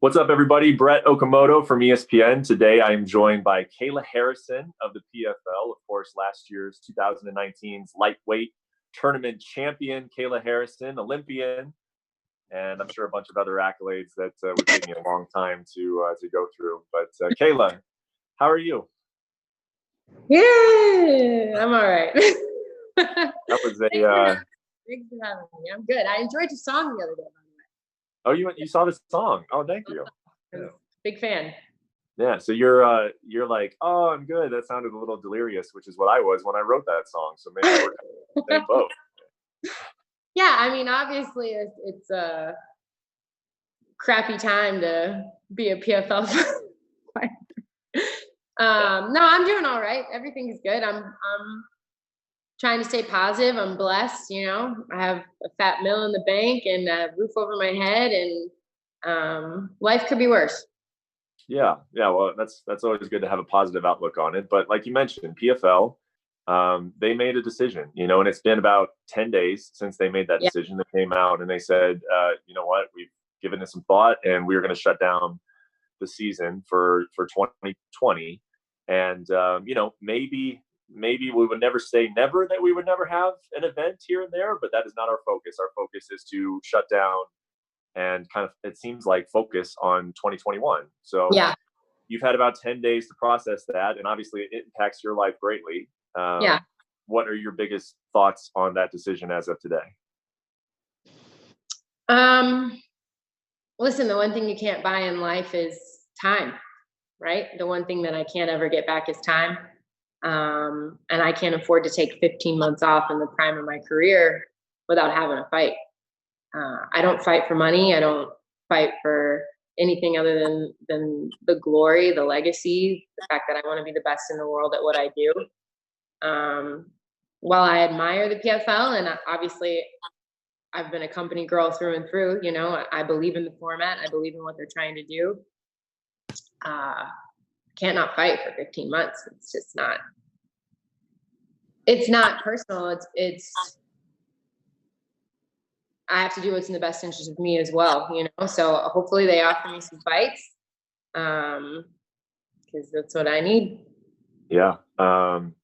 What's up, everybody? Brett Okamoto from ESPN. Today, I am joined by Kayla Harrison of the PFL. Of course, last year's 2019's lightweight tournament champion, Kayla Harrison, Olympian, and I'm sure a bunch of other accolades that would take me a long time to go through. But Kayla, how are you? Yeah, I'm all right. That was a. Thanks for having me. I'm good. I enjoyed your song the other day, by the way. Oh, you saw the song? Oh, thank you. Big fan. Yeah, so you're like, oh, I'm good. That sounded a little delirious, which is what I was when I wrote that song. So maybe we're kind of in the same boat. Yeah, I mean, obviously, it's a crappy time to be a PFL fighter. No, I'm doing all right. Everything's good. I'm trying to stay positive. I'm blessed. I have a fat mill in the bank and a roof over my head, and life could be worse. Yeah. Well, that's always good to have a positive outlook on it. But like you mentioned, PFL, they made a decision, and it's been about 10 days since they made that decision. They came out and they said, you know what, we've given this some thought, and we're going to shut down the season for 2020. And maybe we would never say never that we would never have an event here and there, but that is not our focus. Our focus is to shut down and kind of, it seems like, focus on 2021. So you've had about 10 days to process that, and obviously it impacts your life greatly. What are your biggest thoughts on that decision as of today? Listen, the one thing you can't buy in life is time, right? The one thing that I can't ever get back is time. And I can't afford to take 15 months off in the prime of my career without having a fight. I don't fight for money. I don't fight for anything other than the glory, the legacy, the fact that I want to be the best in the world at what I do. While I admire the PFL, and obviously I've been a company girl through and through, I believe in the format. I believe in what they're trying to do. Can't not fight for 15 months. It's just not. It's not personal. It's. I have to do what's in the best interest of me as well, So hopefully they offer me some fights, because that's what I need. Yeah.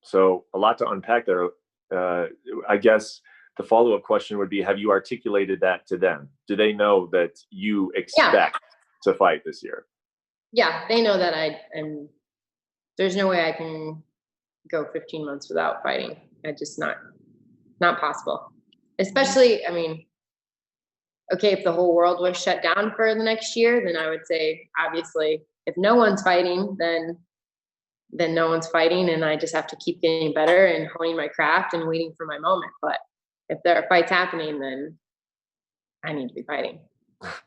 So a lot to unpack there. I guess the follow-up question would be: have you articulated that to them? Do they know that you expect to fight this year? Yeah, they know that and there's no way I can go 15 months without fighting. It's just not possible. Especially, I mean, okay, if the whole world was shut down for the next year, then I would say, obviously, if no one's fighting, then no one's fighting, and I just have to keep getting better and honing my craft and waiting for my moment. But if there are fights happening, then I need to be fighting.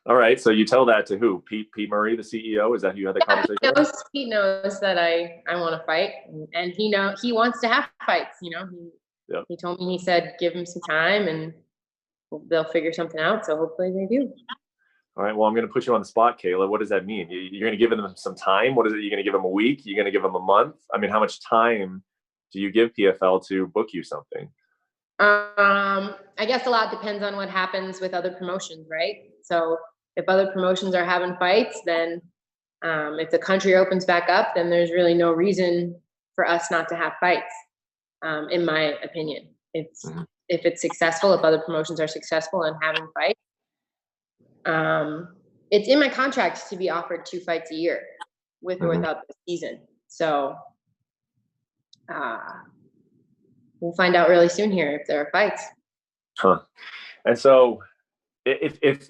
All right. So you tell that to who? Pete Murray, the CEO? Is that who you had the conversation with? Pete knows that I want to fight, and he wants to have fights. He told me, he said, give him some time and they'll figure something out. So hopefully they do. All right. Well, I'm going to put you on the spot, Kayla. What does that mean? You're going to give them some time? What is it? You're going to give them a week? You're going to give them a month? I mean, how much time do you give PFL to book you something? I guess a lot depends on what happens with other promotions, right? So if other promotions are having fights, then if the country opens back up, then there's really no reason for us not to have fights, in my opinion. If it's successful, if other promotions are successful in having fights, it's in my contract to be offered 2 fights a year with or without the season. So we'll find out really soon here if there are fights. And so if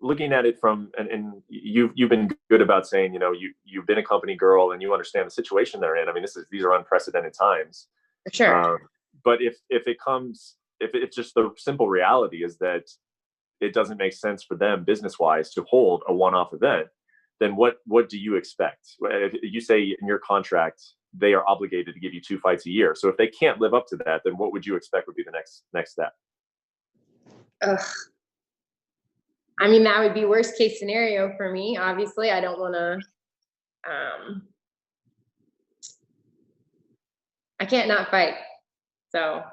looking at it from, and you've been good about saying, you've been a company girl and you understand the situation they're in. I mean, these are unprecedented times. For sure. But if it's just the simple reality is that it doesn't make sense for them business-wise to hold a one-off event, then what do you expect? If you say in your contract they are obligated to give you 2 fights a year, so if they can't live up to that, then what would you expect would be the next step? I mean, that would be worst case scenario for me. Obviously, I don't want to. I can't not fight, so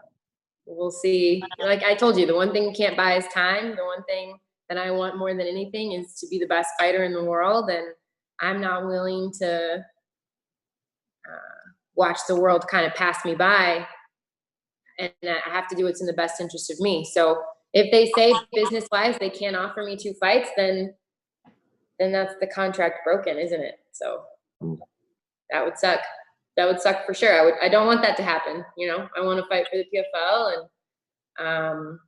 we'll see. Like I told you, the one thing you can't buy is time. The one thing that I want more than anything is to be the best fighter in the world. And I'm not willing to watch the world kind of pass me by. And I have to do what's in the best interest of me. So if they say business-wise they can't offer me 2 fights, then that's the contract broken, isn't it? So that would suck. That would suck for sure. I don't want that to happen. You know, I want to fight for the PFL, and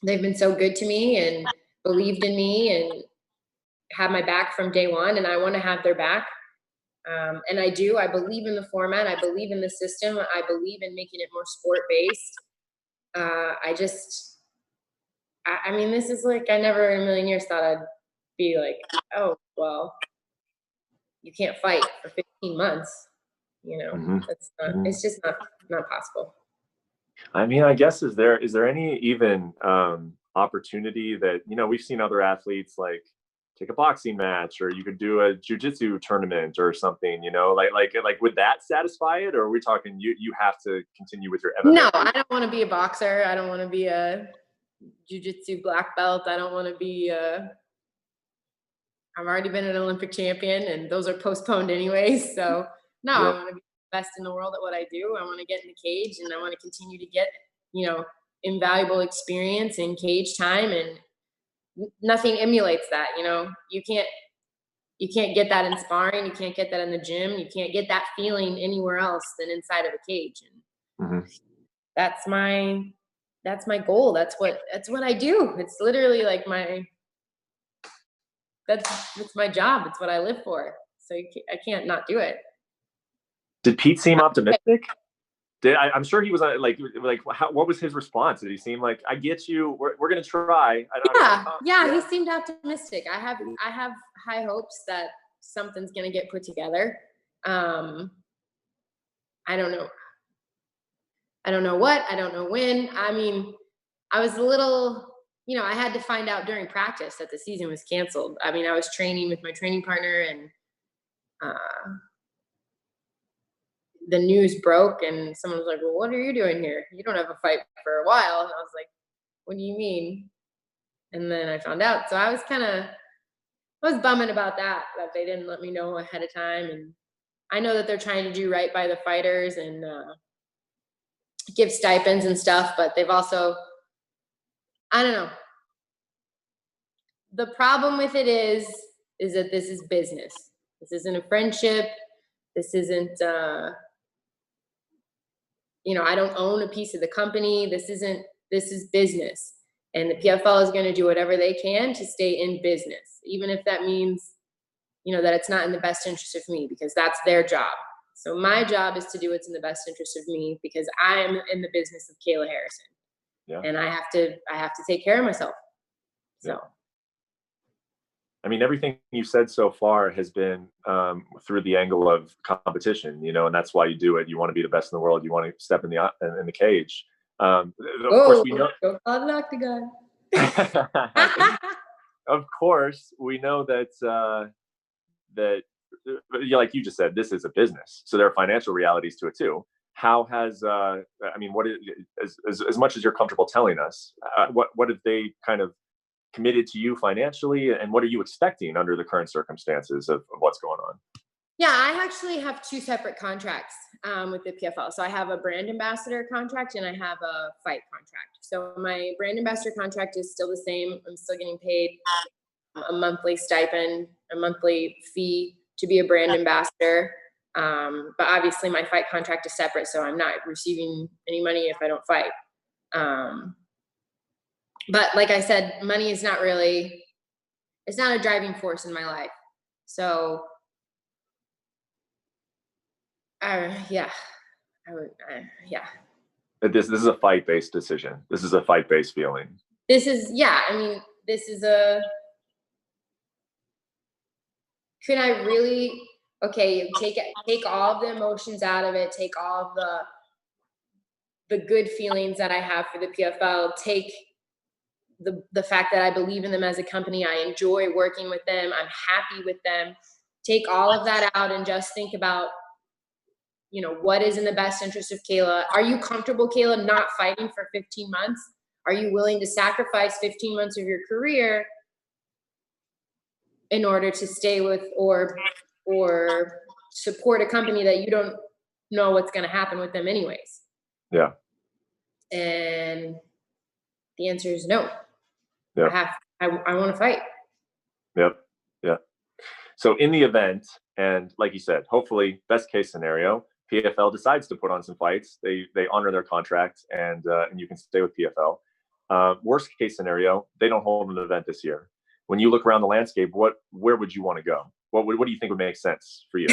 they've been so good to me and believed in me and had my back from day one, and I want to have their back. And I do. I believe in the format. I believe in the system. I believe in making it more sport-based. I mean, this is like, I never in a million years thought I'd be like, oh, well, you can't fight for 15 months. You know, that's not, it's just not possible. I mean, I guess, is there any even opportunity that, you know, we've seen other athletes like take a boxing match, or you could do a jiu-jitsu tournament or something, you know, like would that satisfy it? Or are we talking you have to continue with your MMA? No, I don't want to be a boxer. I don't want to be a jiu-jitsu black belt. I don't want to be I've already been an Olympic champion, and those are postponed anyways. So no, I want to be the best in the world at what I do. I want to get in the cage, and I want to continue to get, you know, invaluable experience in cage time, and nothing emulates that. You know, you can't get that in sparring. You can't get that in the gym. You can't get that feeling anywhere else than inside of a cage. And that's my goal. That's what I do. It's literally like it's my job. It's what I live for. So I can't not do it. Did Pete seem optimistic? I'm sure he was what was his response? Did he seem like, I get you, we're gonna try? Yeah, he seemed optimistic. I have high hopes that something's gonna get put together. I don't know what, I don't know when. I mean, I was a little, you know, I had to find out during practice that the season was canceled. I mean, I was training with my training partner, and the news broke, and someone was like, well, what are you doing here? You don't have a fight for a while. And I was like, what do you mean? And then I found out. So I was bumming about that they didn't let me know ahead of time. And I know that they're trying to do right by the fighters and give stipends and stuff, but they've also, I don't know. The problem with it is that this is business. This isn't a friendship. This isn't, you know, I don't own a piece of the company. This is business. And the PFL is going to do whatever they can to stay in business, even if that means, you know, that it's not in the best interest of me, because that's their job. So my job is to do what's in the best interest of me, because I am in the business of Kayla Harrison. Yeah. And I have to take care of myself. So. Yeah. I mean, everything you've said so far has been through the angle of competition, you know, and that's why you do it. You want to be the best in the world. You want to step in the cage. Of course, we know. Go call the octagon. Of course, we know that like you just said, this is a business, so there are financial realities to it too. How has I mean, what is, as much as you're comfortable telling us, what have they kind of committed to you financially, and what are you expecting under the current circumstances of what's going on? Yeah, I actually have 2 separate contracts with the PFL. So I have a brand ambassador contract and I have a fight contract. So my brand ambassador contract is still the same. I'm still getting paid a monthly stipend, a monthly fee to be a brand ambassador. But obviously my fight contract is separate, so I'm not receiving any money if I don't fight. But like I said, money is not really, it's not a driving force in my life. So, yeah. This is a fight-based decision. This is a fight-based feeling. This is, yeah. I mean, this is can I really, okay, take all of the emotions out of it, take all of the good feelings that I have for the PFL, take the fact that I believe in them as a company, I enjoy working with them, I'm happy with them, take all of that out and just think about, you know, what is in the best interest of Kayla. Are you comfortable, Kayla, not fighting for 15 months? are you willing to sacrifice 15 months of your career in order to stay with or support a company that you don't know what's going to happen with them anyways? Yeah. And the answer is no. Yeah. I want to fight. Yep. Yeah. So in the event, and like you said, hopefully best case scenario, PFL decides to put on some fights. They honor their contract, and you can stay with PFL. Worst case scenario, they don't hold an event this year. When you look around the landscape, where would you want to go? What do you think would make sense for you?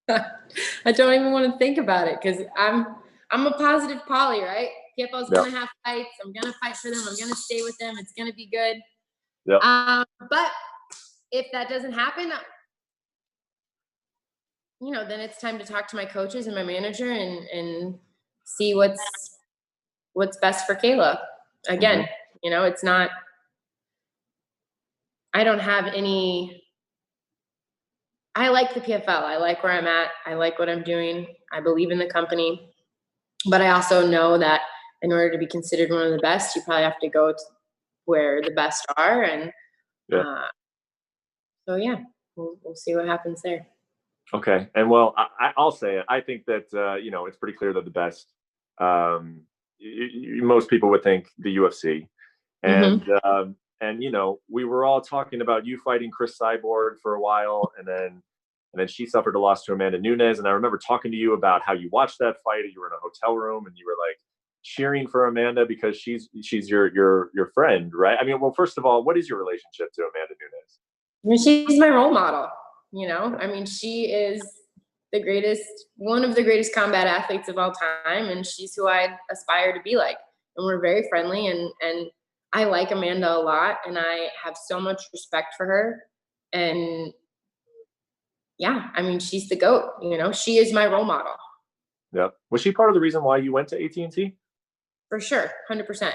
I don't even want to think about it because I'm a positive Polly, right? PFL's gonna have fights. I'm gonna fight for them. I'm gonna stay with them. It's gonna be good. Yep. But if that doesn't happen, then it's time to talk to my coaches and my manager and see what's best for Kayla. Again, it's not. I don't have any. I like the PFL. I like where I'm at. I like what I'm doing. I believe in the company, but I also know that in order to be considered one of the best, you probably have to go to where the best are, and so yeah, we'll see what happens there. Okay, and well, I'll say it. I think that it's pretty clear that the best. Most people would think the UFC, and we were all talking about you fighting Chris Cyborg for a while, and then she suffered a loss to Amanda Nunes. And I remember talking to you about how you watched that fight. You were in a hotel room and you were like cheering for Amanda because she's your friend, right? I mean, well, first of all, what is your relationship to Amanda Nunes? I mean, she's my role model. I mean, she is one of the greatest combat athletes of all time, and she's who I aspire to be like. And we're very friendly, and I like Amanda a lot, and I have so much respect for her. And yeah, I mean, she's the GOAT. She is my role model. Yeah. Was she part of the reason why you went to AT&T? For sure, 100%.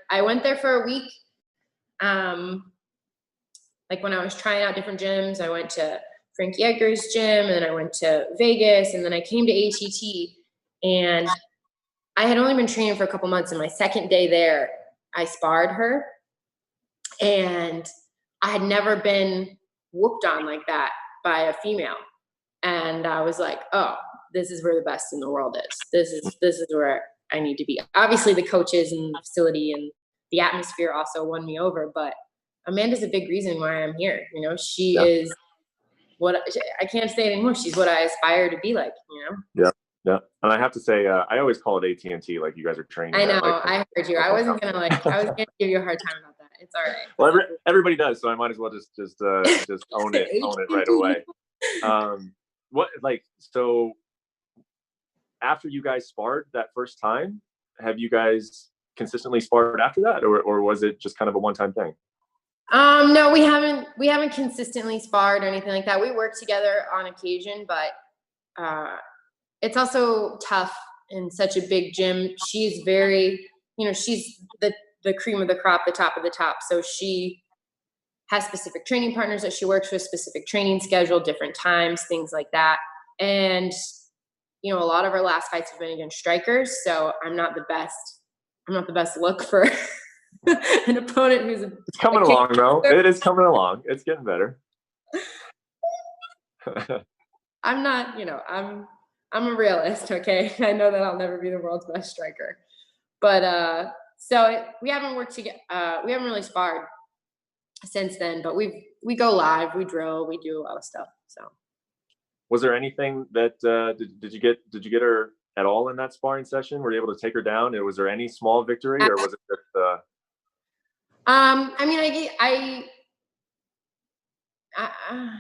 I went there for a week. Like when I was trying out different gyms, I went to Frankie Edgar's gym, and then I went to Vegas, and then I came to ATT, and I had only been training for a couple months. And my second day there, I sparred her, and I had never been whooped on like that by a female. And I was like, oh, this is where the best in the world is. This is where I need to be. Obviously the coaches and the facility and the atmosphere also won me over, but Amanda's a big reason why I'm here. She is what I can't say it anymore. She's what I aspire to be like, Yeah. Yeah. And I have to say, I always call it AT&T. Like you guys are training. I know. I heard you. I wasn't going to give you a hard time about that. It's all right. Well, everybody does. So I might as well just own it right away. So after you guys sparred that first time, have you guys consistently sparred after that? Or was it just kind of a one-time thing? No, we haven't consistently sparred or anything like that. We work together on occasion, but it's also tough in such a big gym. She's very, she's the cream of the crop, the top of the top. So she has specific training partners that she works with, specific training schedule, different times, things like that. And, a lot of our last fights have been against strikers. So I'm not the best look for an opponent who's it's coming along though. It is coming along. It's getting better. I'm not, I'm a realist. Okay. I know that I'll never be the world's best striker, but, so we haven't worked together. We haven't really sparred since then, but we go live, we drill, we do a lot of stuff. So was there anything that, did you get her at all in that sparring session? Were you able to take her down? Was there any small victory or was it just, I mean,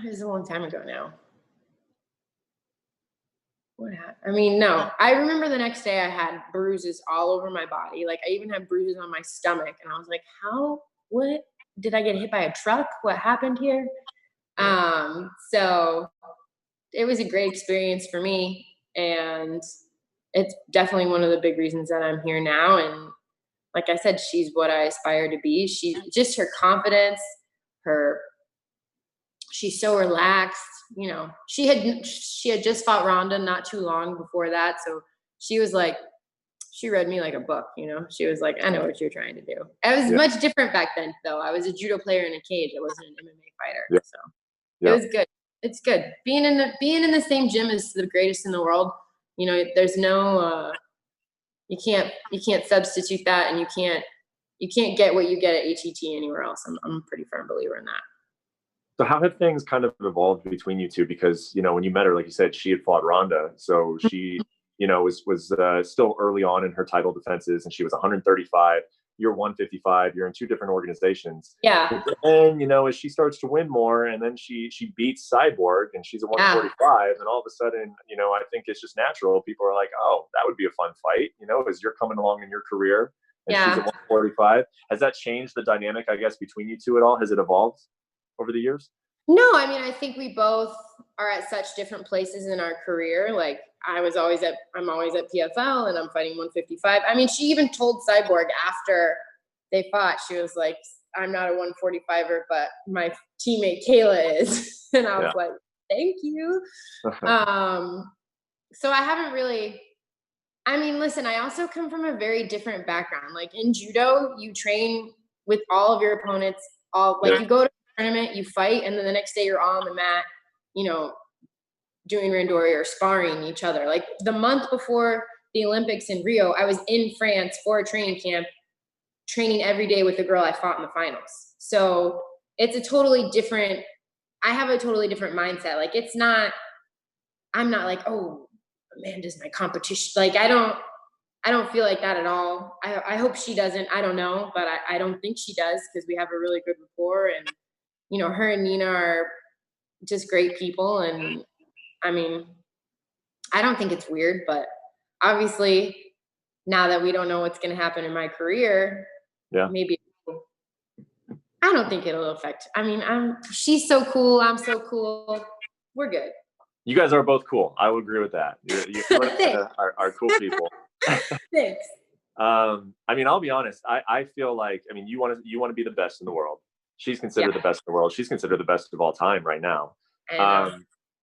it was a long time ago now. What happened? I mean, no. I remember the next day I had bruises all over my body. Like I even had bruises on my stomach, and I was like, what? Did I get hit by a truck? What happened here? So it was a great experience for me, and it's definitely one of the big reasons that I'm here now. And like I said, she's what I aspire to be. She's just her confidence, she's so relaxed. She had just fought Ronda not too long before that. So she was she read me like a book, you know. She was like, I know what you're trying to do. I was much different back then, though. I was a judo player in a cage. I wasn't an MMA fighter, so it was good. It's good being in the same gym as the greatest in the world. You know, there's no you can't substitute that, and you can't get what you get at HET anywhere else. I'm a pretty firm believer in that. So how have things kind of evolved between you two? Because, you know, when you met her, like you said, she had fought Ronda. So she, you know, was still early on in her title defenses, and she was 135. You're 155. You're in two different organizations. Yeah. And, you know, as she starts to win more, and then she beats Cyborg, and she's a 145. And all of a sudden, you know, I think it's just natural. People are like, oh, that would be a fun fight, you know, as you're coming along in your career. And she's at 145. Has that changed the dynamic, I guess, between you two at all? Has it evolved over the years? No, I mean, I think we both are at such different places in our career. Like I'm always at PFL, and I'm fighting 155. I mean, she even told Cyborg after they fought, she was like, I'm not a 145er, but my teammate Kayla is. And I was like, thank you. So I haven't really, I mean, listen, I also come from a very different background. Like in judo, you train with all of your opponents, you go to tournament, you fight, and then the next day you're all on the mat, you know, doing randori or sparring each other. Like the month before the Olympics in Rio, I was in France for a training camp, training every day with the girl I fought in the finals. So it's I have a totally different mindset. Like I'm not like, oh, Amanda's my competition. Like I don't feel like that at all. I hope she doesn't. I don't know, but I don't think she does, because we have a really good rapport, and you know, her and Nina are just great people. And I mean, I don't think it's weird, but obviously now that we don't know what's going to happen in my career, maybe I don't think it'll affect. I mean, she's so cool. I'm so cool. We're good. You guys are both cool. I would agree with that. You are cool people. Thanks. I mean, I'll be honest. I feel like, I mean, you want to be the best in the world. She's considered the best in the world. She's considered the best of all time right now.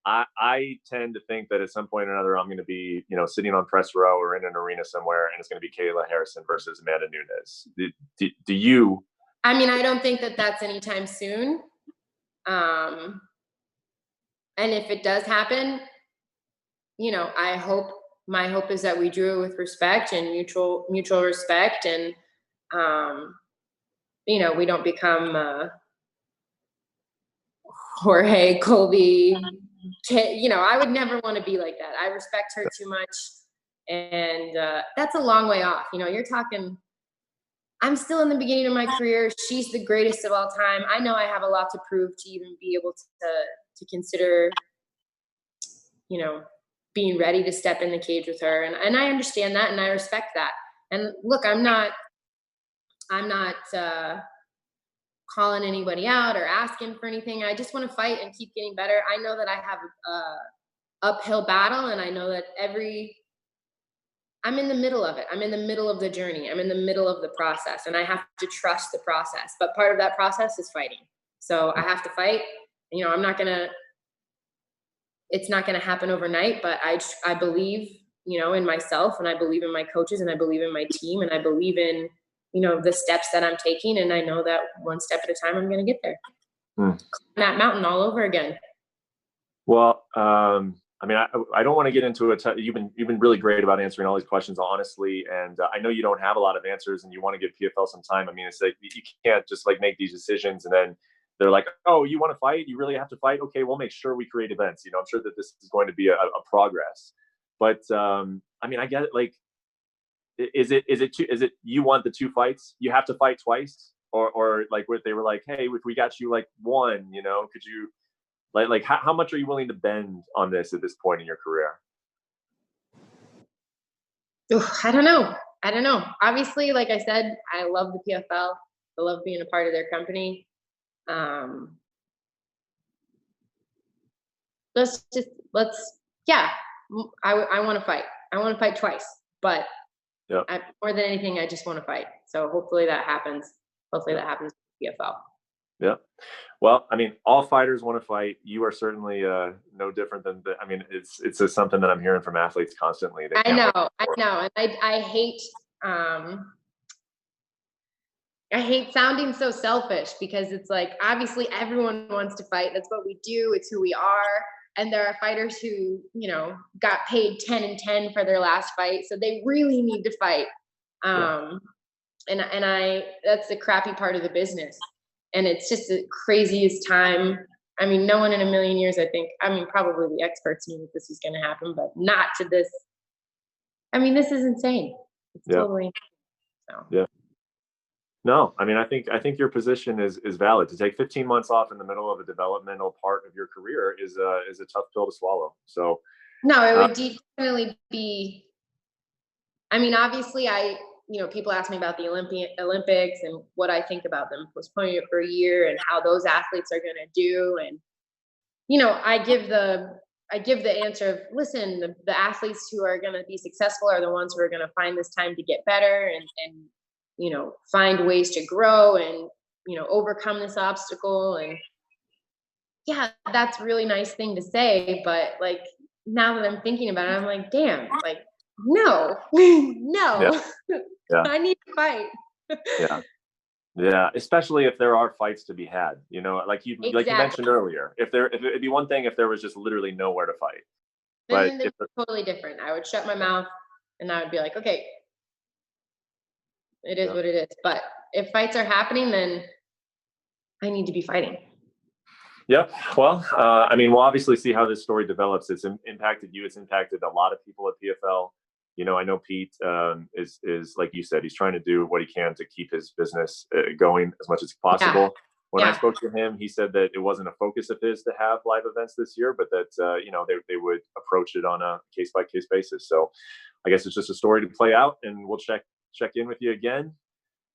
I tend to think that at some point or another, I'm going to be, you know, sitting on press row or in an arena somewhere, and it's going to be Kayla Harrison versus Amanda Nunes. Do you? I mean, I don't think that that's anytime soon. And if it does happen, you know, my hope is that we do it with respect and mutual respect, and you know, we don't become Jorge, Colby. You know, I would never want to be like that. I respect her too much, and that's a long way off. You know, you're talking, I'm still in the beginning of my career. She's the greatest of all time. I know I have a lot to prove to even be able to consider, you know, being ready to step in the cage with her. And I understand that, and I respect that. And look, I'm not calling anybody out or asking for anything. I just want to fight and keep getting better. I know that I have a uphill battle, and I know that I'm in the middle of it. I'm in the middle of the journey. I'm in the middle of the process, and I have to trust the process. But part of that process is fighting. So I have to fight. You know, it's not going to happen overnight, but I believe, you know, in myself, and I believe in my coaches, and I believe in my team, and I believe in, you know, the steps that I'm taking. And I know that one step at a time, I'm going to get there. Climb that mountain all over again. Well, I mean, I don't want to get into it. You've been really great about answering all these questions, honestly. And I know you don't have a lot of answers, and you want to give PFL some time. I mean, it's like, you can't just like make these decisions and then they're like, oh, you want to fight? You really have to fight? Okay, we'll make sure we create events. You know, I'm sure that this is going to be a progress. But I mean, I get it. Like, is it you want the two fights? You have to fight twice, or like what they were like, hey, if we got you like one, you know, could you like how much are you willing to bend on this at this point in your career? I don't know. Obviously, like I said, I love the PFL. I love being a part of their company. I want to fight. I want to fight twice, but more than anything, I just want to fight. So hopefully that happens. Hopefully that happens with PFL. Yeah. Well, I mean, all fighters want to fight. You are certainly no different I mean, it's just something that I'm hearing from athletes constantly. I know. And I hate I hate sounding so selfish because it's like, obviously everyone wants to fight. That's what we do. It's who we are. And there are fighters who, got paid 10 and 10 for their last fight. So they really need to fight. And that's the crappy part of the business. And it's just the craziest time. I mean, no one in a million years, probably the experts knew that this was going to happen, but not to this. I mean, this is insane. It's totally insane. Yeah. No, I think your position is valid. To take 15 months off in the middle of a developmental part of your career is a tough pill to swallow. So no, it would definitely be. Obviously, people ask me about the Olympics and what I think about them postponing it for a year and how those athletes are going to do. And I give the answer of, listen, the athletes who are going to be successful are the ones who are going to find this time to get better and find ways to grow and, overcome this obstacle. And yeah, that's a really nice thing to say. But like, now that I'm thinking about it, I'm like, damn, like, no, no, I need to fight. Yeah. Especially if there are fights to be had, like you mentioned earlier, it'd be one thing if there was just literally nowhere to fight. Then it's totally different. I would shut my mouth and I would be like, okay, it is what it is. But if fights are happening, then I need to be fighting. Yep. Well, we'll obviously see how this story develops. It's impacted you. It's impacted a lot of people at PFL. I know Pete is like you said, he's trying to do what he can to keep his business going as much as possible. Yeah. When I spoke to him, he said that it wasn't a focus of his to have live events this year, but that, they would approach it on a case-by-case basis. So I guess it's just a story to play out, and we'll check in with you again.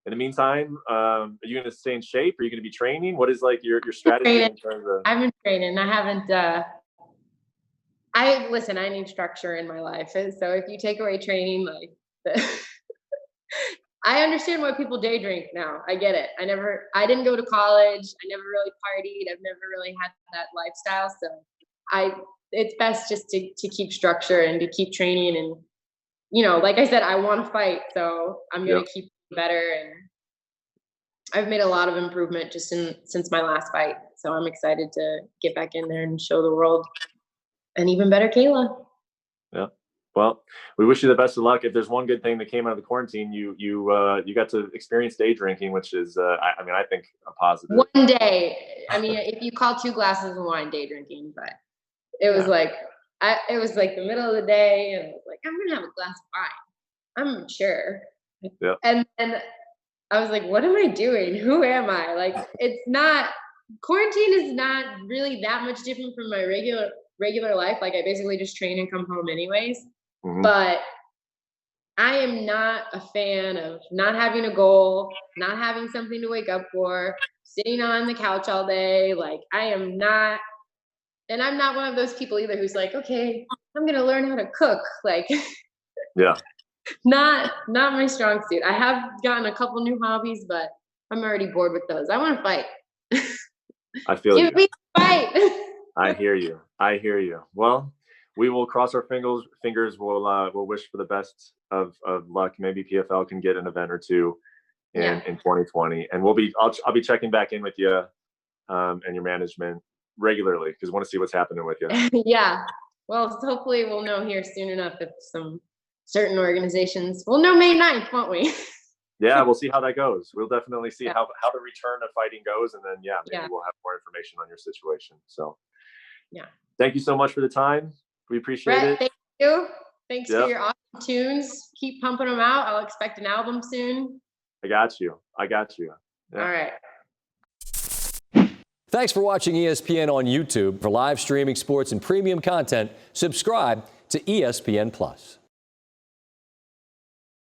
In the meantime, are you going to stay in shape? Are you going to be training? What is like your strategy in terms of? I've been training. I haven't. I need structure in my life. So if you take away training, I understand why people day drink now. I get it. I didn't go to college. I never really partied. I've never really had that lifestyle. So it's best just to keep structure and to keep training. And, like I said, I want to fight. So I'm going to keep better. And I've made a lot of improvement just since my last fight. So I'm excited to get back in there and show the world an even better Kayla. Yeah. Well, we wish you the best of luck. If there's one good thing that came out of the quarantine, you got to experience day drinking, which is, I think a positive. One day, if you call 2 glasses of wine day drinking, but it was it was like the middle of the day, and I was like, I'm gonna have a glass of wine. I'm sure. Yeah. And then I was like, what am I doing? Who am I? Like, quarantine is not really that much different from my regular life. Like, I basically just train and come home anyways. Mm-hmm. But I am not a fan of not having a goal, not having something to wake up for, sitting on the couch all day. Like, I am not, and I'm not one of those people either who's like, okay, I'm going to learn how to cook. Like, yeah, not my strong suit. I have gotten a couple new hobbies, but I'm already bored with those. I want to fight. I feel Give me a fight. I hear you. Well, we will cross our fingers. We'll wish for the best of luck. Maybe PFL can get an event or two in 2020, and I'll be checking back in with you and your management regularly because I want to see what's happening with you. Yeah. Well, hopefully we'll know here soon enough if some certain organizations. We'll know May 9th, won't we? Yeah, we'll see how that goes. We'll definitely see how the return of fighting goes, and then maybe we'll have more information on your situation. So, thank you so much for the time. We appreciate it. Thank you. Thanks for your awesome tunes. Keep pumping them out. I'll expect an album soon. I got you. Yeah. All right. Thanks for watching ESPN on YouTube. For live streaming sports and premium content, subscribe to ESPN+.